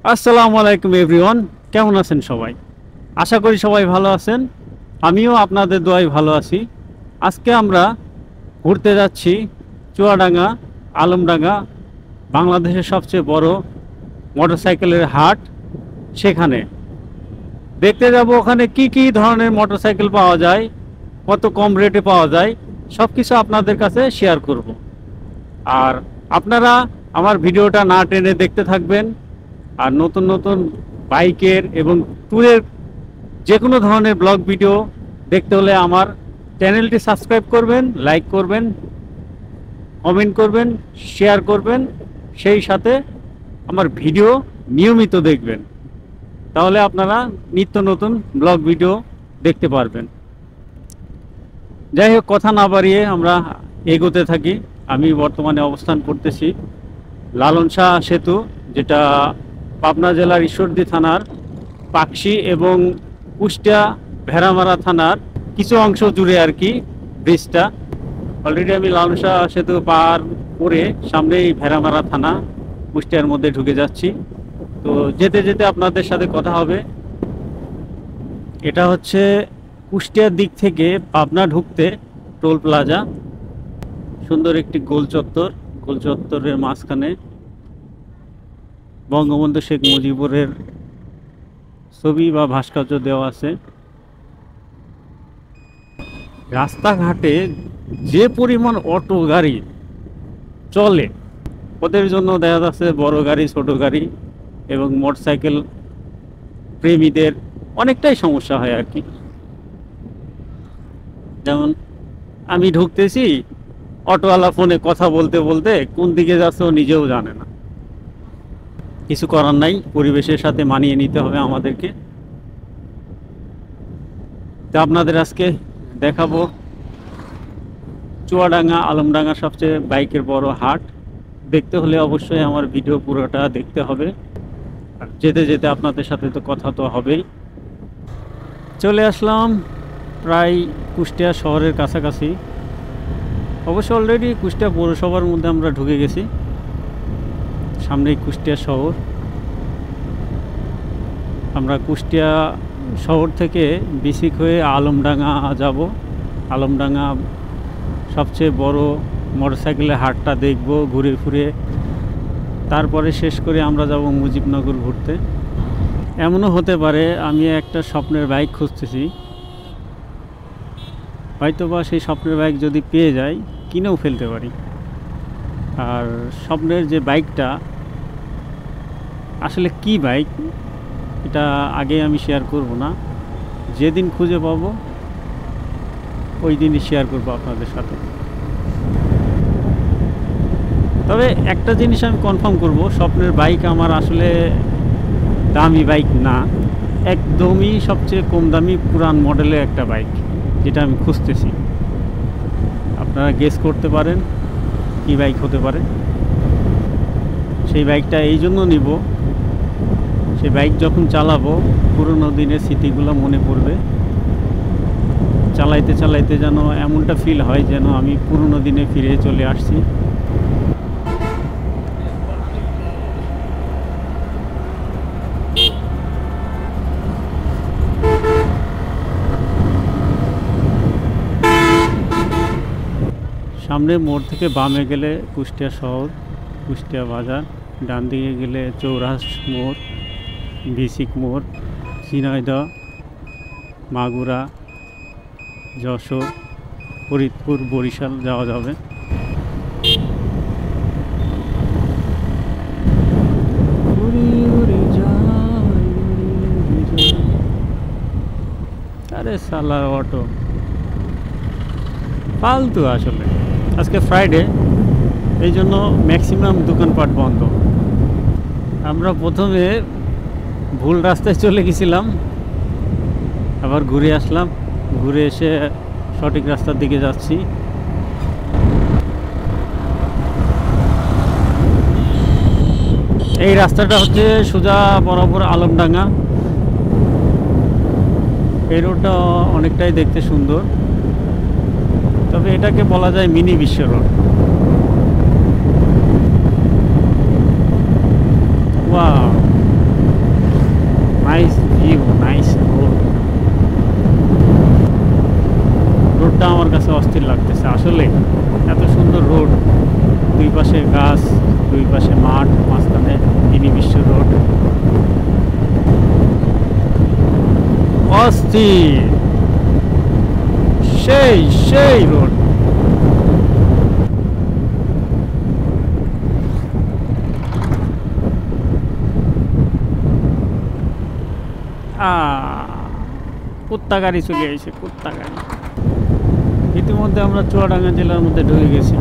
আসসালামু আলাইকুম এভরিওয়ান, কেমন আছেন সবাই? আশা করি সবাই ভালো আছেন। আমিও আপনাদের দোয়ায় ভালো আছি। আজকে আমরা ঘুরতে যাচ্ছি চুয়াডাঙ্গা, আলমডাঙ্গা, বাংলাদেশের সবচেয়ে বড় মোটরসাইকেলের হাট। সেখানে দেখতে যাব ওখানে কি কি ধরনের মোটরসাইকেল পাওয়া যায়, কত কম রেটে পাওয়া যায়, সব কিছু আপনাদের কাছে শেয়ার করব। আর আপনারা আমার ভিডিওটা না টেনে দেখতে থাকবেন। আর নতুন নতুন বাইকের এবং ট্যুরের যে কোনো ধরনের ব্লগ ভিডিও দেখতে হলে আমার চ্যানেলটি সাবস্ক্রাইব করবেন, লাইক করবেন, কমেন্ট করবেন, শেয়ার করবেন, সেই সাথে আমার ভিডিও নিয়মিত দেখবেন। তাহলে আপনারা নিত্য নতুন ব্লগ ভিডিও দেখতে পারবেন। যাই হোক, কথা না বাড়িয়ে আমরা এগোতে থাকি। আমি বর্তমানে অবস্থান করতেছি লালন শাহ সেতু, যেটা পাবনা জেলার ঈশ্বরদী থানার পাকশি এবং কুষ্টিয়া ভেড়ামারা থানার কিছু অংশ জুড়ে আর কি ব্রিজটা। অলরেডি আমি লালন শাহ সেতু পার করে সামনেই ভেড়ামারা থানা কুষ্টিয়ার মধ্যে ঢুকে যাচ্ছি। তো যেতে যেতে আপনাদের সাথে কথা হবে। এটা হচ্ছে কুষ্টিয়ার দিক থেকে পাবনা ঢুকতে টোল প্লাজা। সুন্দর একটি গোল চত্বর, গোল চত্বরের মাঝখানে বঙ্গবন্ধু শেখ মুজিবুরের ছবি বা ভাস্কর্য দেওয়া আছে। রাস্তাঘাটে যে পরিমাণ অটো গাড়ি চলে, ওদের জন্য দেখা যাচ্ছে বড় গাড়ি, ছোট গাড়ি এবং মোটরসাইকেল প্রেমীদের অনেকটাই সমস্যা হয় আর কি। যেমন আমি ঢুকতেছি, অটোওয়ালা ফোনে কথা বলতে বলতে কোন দিকে যাচ্ছে ও নিজেও জানে না। কিছু করার নাই, পরিবেশের সাথে মানিয়ে নিতে হবে আমাদেরকে। তো আপনাদের আজকে দেখাবো চুয়াডাঙ্গা আলমডাঙ্গা সবচেয়ে বাইকের বড় হাট। দেখতে হলে অবশ্যই আমার ভিডিও পুরোটা দেখতে হবে। আর যেতে যেতে আপনাদের সাথে তো কথা তো হবেই। চলে আসলাম প্রায় কুষ্টিয়া শহরের কাছাকাছি। অবশ্য অলরেডি কুষ্টিয়া পৌরসভার মধ্যে আমরা ঢুকে গেছি। সামনেই কুষ্টিয়া শহর। আমরা কুষ্টিয়া শহর থেকে বিসিক হয়ে আলমডাঙ্গা যাব। আলমডাঙ্গা সবচেয়ে বড় মোটরসাইকেলের হাটটা দেখব ঘুরে ঘুরে। তারপরে শেষ করে আমরা যাব মুজিবনগর ঘুরতে। এমনও হতে পারে আমি একটা স্বপ্নের বাইক খুঁজতেছি, হয়তোবা সেই স্বপ্নের বাইক যদি পেয়ে যাই কিনেও ফেলতে পারি। আর স্বপ্নের যে বাইকটা আসলে কি বাইক, এটা আগে আমি শেয়ার করব না। যেদিন খুঁজে পাবো ওই দিনই শেয়ার করবো আপনাদের সাথে। তবে একটা জিনিস আমি কনফার্ম করব, স্বপ্নের বাইক আমার আসলে দামি বাইক না, একদমই সবচেয়ে কম দামি পুরান মডেলের একটা বাইক, যেটা আমি খুঁজতেছি। আপনারা গেস করতে পারেন কি বাইক হতে পারে। সেই বাইকটা এই জন্য নিব, সেই বাইক যখন চালাবো পুরনো দিনের স্মৃতিগুলো মনে পড়বে। চালাইতে চালাইতে যেন এমনটা ফিল হয় যেন আমি পুরনো দিনে ফিরে চলে আসছি। সামনে মোড় থেকে বামে গেলে কুষ্টিয়া শহর, কুষ্টিয়া বাজার। ডান দিকে গেলে চৌরাস মোড়, বিসিক মোড়, ঝিনাইদহ, মাগুরা, যশোর, ফরিদপুর, বরিশাল যাওয়া যাবে। আরে সালার অটো ফালতু। আসলে আজকে ফ্রাইডে, এই জন্য ম্যাক্সিমাম দোকানপাট বন্ধ। আমরা প্রথমে ভুল রাস্তায় চলে গেছিলাম, আবার ঘুরে আসলাম, ঘুরে এসে সঠিক রাস্তার দিকে যাচ্ছি। এই রাস্তাটা হচ্ছে সোজা বরাবর আলমডাঙ্গা। এই রোডটা অনেকটাই দেখতে সুন্দর, তবে এটাকে বলা যায় মিনি বিশ্ব রোড। ওয়াও, গাছ, দুই পাশে মাঠ, মাঝখানে মিনি বিশ্ব রোড। অস্থির, সেই সেই রোড। কুত্তা গাড়ি চলে এসে, কুত্তা গাড়ি। ইতিমধ্যে আমরা চুয়াডাঙ্গা জেলার মধ্যে ঢুকে গেছি।